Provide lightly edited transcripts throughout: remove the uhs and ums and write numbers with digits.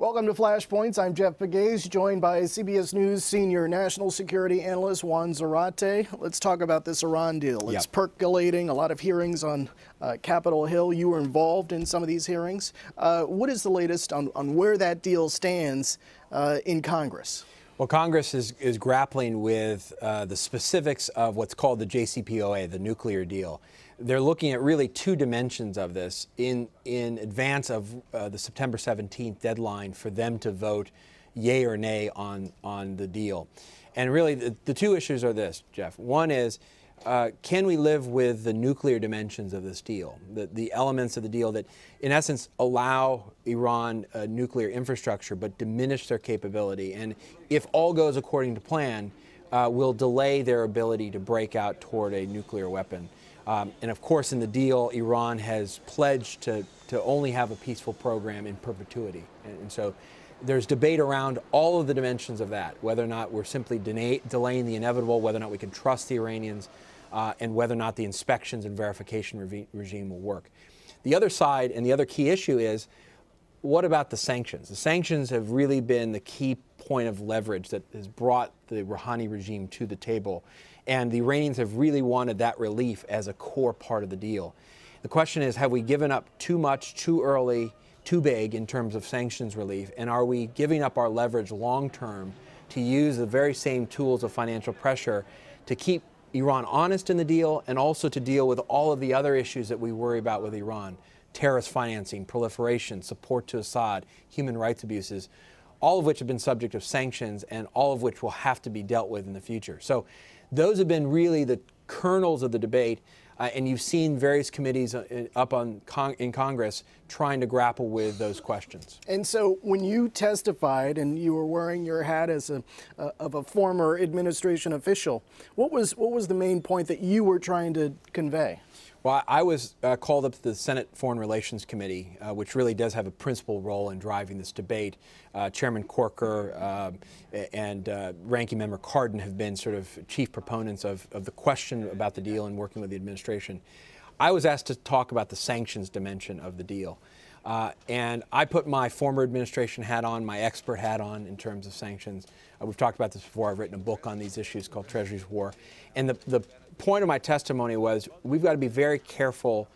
Welcome to Flashpoints. I'm Jeff Pegues, joined by CBS News senior national security analyst Juan Zarate. Let's talk about this Iran deal. It's percolating, a lot of hearings on Capitol Hill. You were involved in some of these hearings. What is the latest on where that deal stands in Congress? Well, Congress is grappling with the specifics of what's called the JCPOA, the nuclear deal. They're looking at really two dimensions of this in advance of the September 17th deadline for them to vote yay or nay on the deal. And really, the two issues are this, Jeff. One is, can we live with the nuclear dimensions of this deal, the elements of the deal that, in essence, allow Iran a nuclear infrastructure but diminish their capability? And if all goes according to plan, will delay their ability to break out toward a nuclear weapon. And of course, in the deal, Iran has pledged to only have a peaceful program in perpetuity. And so there's debate around all of the dimensions of that, whether or not we're simply delaying the inevitable, whether or not we can trust the Iranians, and whether or not the inspections and verification regime will work. The other side and the other key issue is, what about the sanctions? The sanctions have really been the key point of leverage that has brought the Rouhani regime to the table. And the Iranians have really wanted that relief as a core part of the deal. The question is, have we given up too much, too early, too big in terms of sanctions relief? And are we giving up our leverage long term to use the very same tools of financial pressure to keep Iran honest in the deal and also to deal with all of the other issues that we worry about with Iran? Terrorist financing, proliferation, support to Assad, human rights abuses, all of which have been subject of sanctions and all of which will have to be dealt with in the future. So those have been really the kernels of the debate, and you've seen various committees in Congress trying to grapple with those questions. And so when you testified and you were wearing your hat as of a former administration official, what was the main point that you were trying to convey? Well, I was called up to the Senate Foreign Relations Committee, which really does have a principal role in driving this debate. Chairman Corker and Ranking Member Cardin have been sort of chief proponents of the question about the deal and working with the administration. I was asked to talk about the sanctions dimension of the deal. And I put my former administration hat on, my expert hat on in terms of sanctions. We've talked about this before. I've written a book on these issues called Treasury's War. And the point of my testimony was we've got to be very careful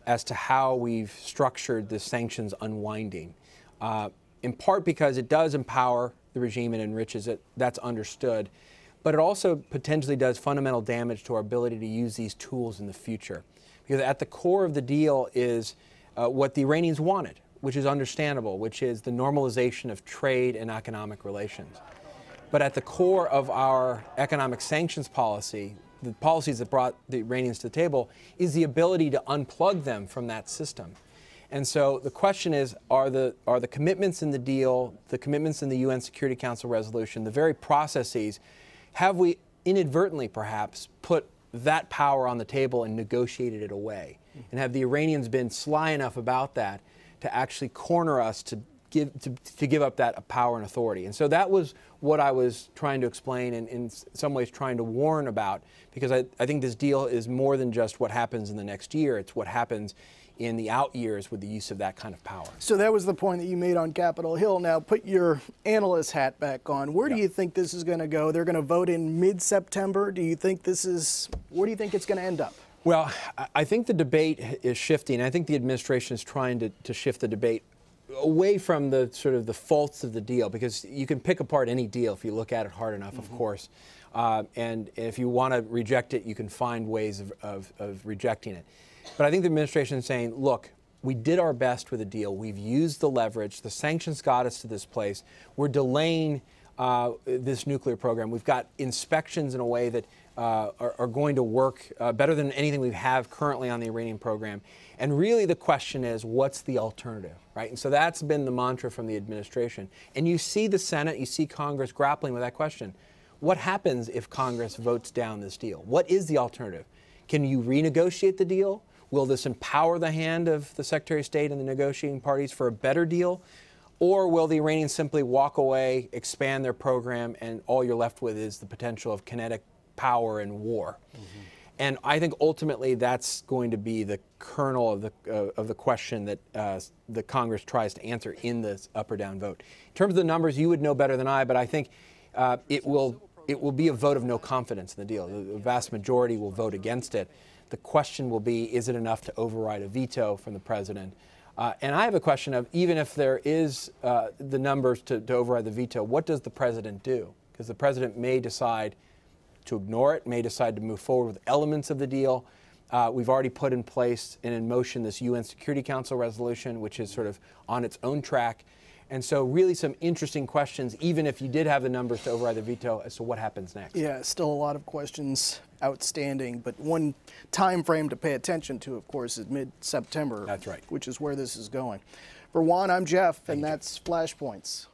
as to how we've structured the sanctions unwinding, in part because it does empower the regime and enriches it. That's understood. But it also potentially does fundamental damage to our ability to use these tools in the future. Because at the core of the deal is what the Iranians wanted, which is understandable, which is the normalization of trade and economic relations. But at the core of our economic sanctions policy, the policies that brought the Iranians to the table, is the ability to unplug them from that system. And so the question is, are the commitments in the deal, the commitments in the UN Security Council resolution, the very processes, have we inadvertently perhaps put that power on the table and negotiated it away? And have the Iranians been sly enough about that to actually corner us to give up that power and authority? And so that was what I was trying to explain and in some ways trying to warn about, because I think this deal is more than just what happens in the next year. It's what happens in the out years with the use of that kind of power. So that was the point that you made on Capitol Hill. Now put your analyst hat back on. Where do you think this is going to go? They're going to vote in mid-September. Do you think where do you think it's going to end up? Well, I think the debate is shifting. I think the administration is trying to shift the debate away from the sort of the faults of the deal, because you can pick apart any deal if you look at it hard enough, of course. And if you want to reject it, you can find ways of rejecting it. But I think the administration is saying, look, we did our best with the deal. We've used the leverage. The sanctions got us to this place. We're delaying this nuclear program. We've got inspections in a way that are going to work better than anything we have currently on the Iranian program. And really the question is, what's the alternative, right? And so that's been the mantra from the administration. And you see the Senate, you see Congress grappling with that question. What happens if Congress votes down this deal? What is the alternative? Can you renegotiate the deal? Will this empower the hand of the Secretary of State and the negotiating parties for a better deal? Or will the Iranians simply walk away, expand their program, and all you're left with is the potential of kinetic power and war? And I think ultimately that's going to be the kernel of the question that the Congress tries to answer in this up or down vote. In terms of the numbers, you would know better than I, but I think it will be a vote of no confidence in the deal. The vast majority will vote against it. The question will be, is it enough to override a veto from the president? And I have a question of, even if there is the numbers to override the veto, what does the president do? Because the president may decide to ignore it, may decide to move forward with elements of the deal. We've already put in place and in motion this UN Security Council resolution, which is sort of on its own track. And so really some interesting questions, even if you did have the numbers to override the veto, as to what happens next. Yeah, still a lot of questions outstanding, but one time frame to pay attention to, of course, is mid-September. That's right. Which is where this is going. For Juan, I'm Jeff, and that's Flashpoints.